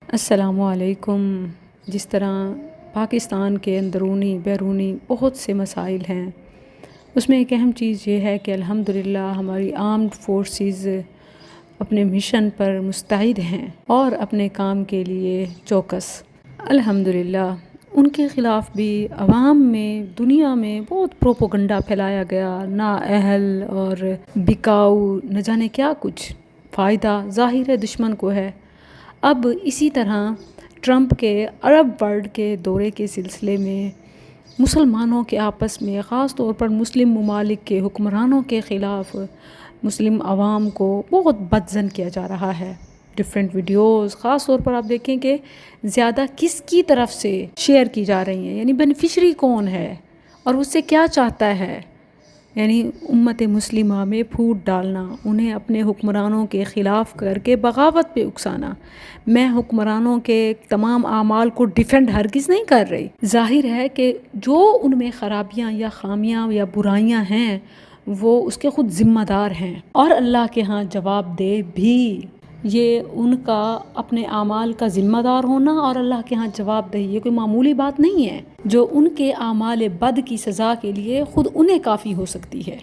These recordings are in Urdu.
السلام علیکم۔ جس طرح پاکستان کے اندرونی بیرونی بہت سے مسائل ہیں، اس میں ایک اہم چیز یہ ہے کہ الحمدللہ ہماری آرمڈ فورسز اپنے مشن پر مستعد ہیں اور اپنے کام کے لیے چوکس۔ الحمدللہ ان کے خلاف بھی عوام میں، دنیا میں بہت پروپوگنڈا پھیلایا گیا، نااہل اور بکاؤ، نہ جانے کیا کچھ فائدہ ظاہر ہے دشمن کو ہے۔ اب اسی طرح ٹرمپ کے عرب ورلڈ کے دورے کے سلسلے میں مسلمانوں کے آپس میں، خاص طور پر مسلم ممالک کے حکمرانوں کے خلاف مسلم عوام کو بہت بدظن کیا جا رہا ہے۔ ڈیفرنٹ ویڈیوز، خاص طور پر آپ دیکھیں کہ زیادہ کس کی طرف سے شیئر کی جا رہی ہیں، یعنی بینیفیشری کون ہے اور اس سے کیا چاہتا ہے، یعنی امت مسلمہ میں پھوٹ ڈالنا، انہیں اپنے حکمرانوں کے خلاف کر کے بغاوت پہ اکسانا۔ میں حکمرانوں کے تمام اعمال کو ڈیفینڈ ہرگز نہیں کر رہی، ظاہر ہے کہ جو ان میں خرابیاں یا خامیاں یا برائیاں ہیں وہ اس کے خود ذمہ دار ہیں، اور اللہ کے ہاں جواب دہ بھی۔ یہ ان کا اپنے اعمال کا ذمہ دار ہونا اور اللہ کے ہاں جواب دہی، یہ کوئی معمولی بات نہیں ہے، جو ان کے اعمال بد کی سزا کے لیے خود انہیں کافی ہو سکتی ہے۔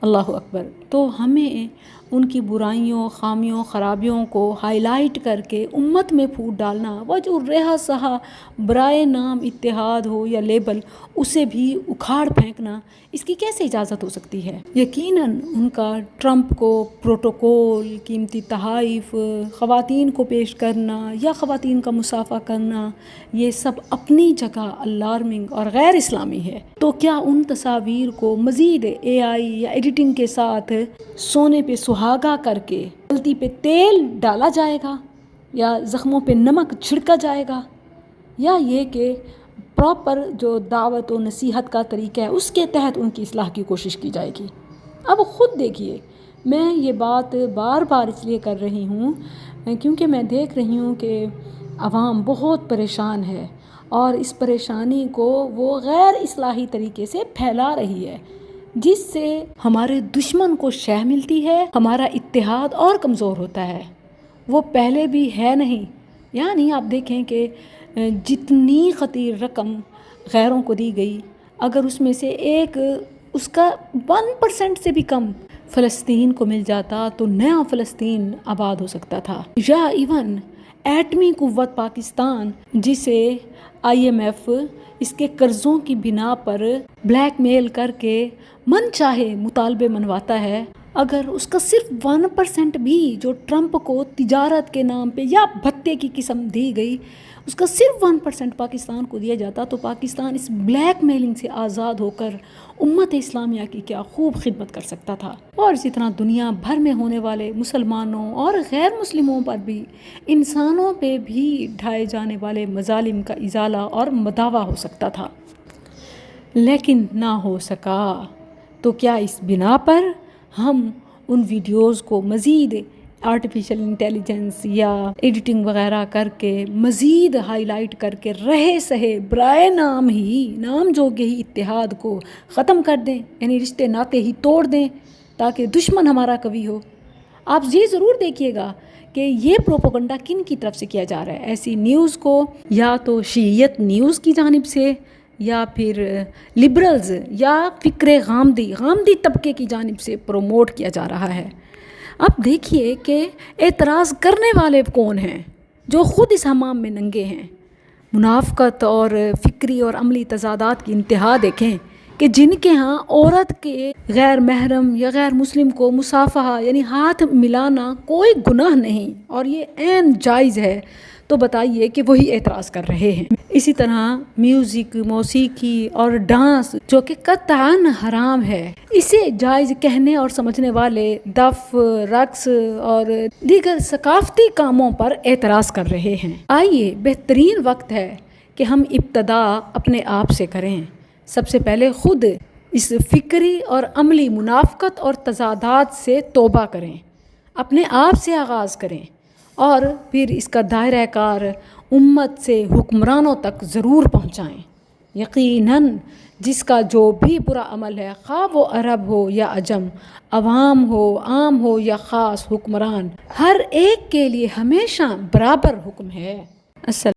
اللہ اکبر۔ تو ہمیں ان کی برائیوں، خامیوں، خرابیوں کو ہائی لائٹ کر کے امت میں پھوٹ ڈالنا، وہ جو رہا سہا برائے نام اتحاد ہو یا لیبل، اسے بھی اکھاڑ پھینکنا، اس کی کیسے اجازت ہو سکتی ہے؟ یقیناً ان کا ٹرمپ کو پروٹوکول، قیمتی تحائف، خواتین کو پیش کرنا یا خواتین کا مصافحہ کرنا، یہ سب اپنی جگہ الارمنگ اور غیر اسلامی ہے۔ تو کیا ان تصاویر کو مزید AI یا ایڈیٹنگ کے ساتھ سونے پہ سہاگا کر کے غلطی پہ تیل ڈالا جائے گا یا زخموں پہ نمک چھڑکا جائے گا، یا یہ کہ پراپر جو دعوت و نصیحت کا طریقہ ہے اس کے تحت ان کی اصلاح کی کوشش کی جائے گی؟ اب خود دیکھیے، میں یہ بات بار بار اس لیے کر رہی ہوں کیونکہ میں دیکھ رہی ہوں کہ عوام بہت پریشان ہے اور اس پریشانی کو وہ غیر اصلاحی طریقے سے پھیلا رہی ہے، جس سے ہمارے دشمن کو شہ ملتی ہے، ہمارا اتحاد اور کمزور ہوتا ہے۔ وہ پہلے بھی ہے نہیں، یعنی آپ دیکھیں کہ جتنی خطیر رقم غیروں کو دی گئی، اگر اس میں سے ایک، اس کا 1% سے بھی کم فلسطین کو مل جاتا تو نیا فلسطین آباد ہو سکتا تھا۔ یا ایون ایٹمی قوت پاکستان، جسے IMF اس کے قرضوں کی بنا پر بلیک میل کر کے من چاہے مطالبے منواتا ہے، اگر اس کا صرف 1% بھی جو ٹرمپ کو تجارت کے نام پہ یا بھتے کی قسم دی گئی، اس کا صرف 1% پاکستان کو دیا جاتا تو پاکستان اس بلیک میلنگ سے آزاد ہو کر امت اسلامیہ کی کیا خوب خدمت کر سکتا تھا۔ اور اسی طرح دنیا بھر میں ہونے والے مسلمانوں اور غیر مسلموں پر بھی، انسانوں پہ بھی ڈھائے جانے والے مظالم کا ازالہ اور مداوع ہو سکتا تھا، لیکن نہ ہو سکا۔ تو کیا اس بنا پر ہم ان ویڈیوز کو مزید آرٹیفیشل انٹیلیجنس یا ایڈیٹنگ وغیرہ کر کے مزید ہائی لائٹ کر کے رہے سہے برائے نام ہی، نام جوگے ہی اتحاد کو ختم کر دیں، یعنی رشتے ناتے ہی توڑ دیں تاکہ دشمن ہمارا قوی ہو؟ آپ یہ ضرور دیکھیے گا کہ یہ پروپوگنڈا کن کی طرف سے کیا جا رہا ہے۔ ایسی نیوز کو یا تو شیعیت نیوز کی جانب سے، یا پھر لبرلز یا فکر غامدی طبقے کی جانب سے پروموٹ کیا جا رہا ہے۔ اب دیکھیے کہ اعتراض کرنے والے کون ہیں، جو خود اس حمام میں ننگے ہیں۔ منافقت اور فکری اور عملی تضادات کی انتہا دیکھیں کہ جن کے ہاں عورت کے غیر محرم یا غیر مسلم کو مصافحہ یعنی ہاتھ ملانا کوئی گناہ نہیں اور یہ عین جائز ہے، تو بتائیے کہ وہی اعتراض کر رہے ہیں۔ اسی طرح میوزک، موسیقی اور ڈانس جو کہ قطعاً حرام ہے، اسے جائز کہنے اور سمجھنے والے دف، رقص اور دیگر ثقافتی کاموں پر اعتراض کر رہے ہیں۔ آئیے، بہترین وقت ہے کہ ہم ابتدا اپنے آپ سے کریں۔ سب سے پہلے خود اس فکری اور عملی منافقت اور تضادات سے توبہ کریں، اپنے آپ سے آغاز کریں، اور پھر اس کا دائرہ کار امت سے حکمرانوں تک ضرور پہنچائیں۔ یقیناً جس کا جو بھی برا عمل ہے، خواہ وہ عرب ہو یا عجم، عوام ہو، عام ہو یا خاص حکمران، ہر ایک کے لیے ہمیشہ برابر حکم ہے۔ السلام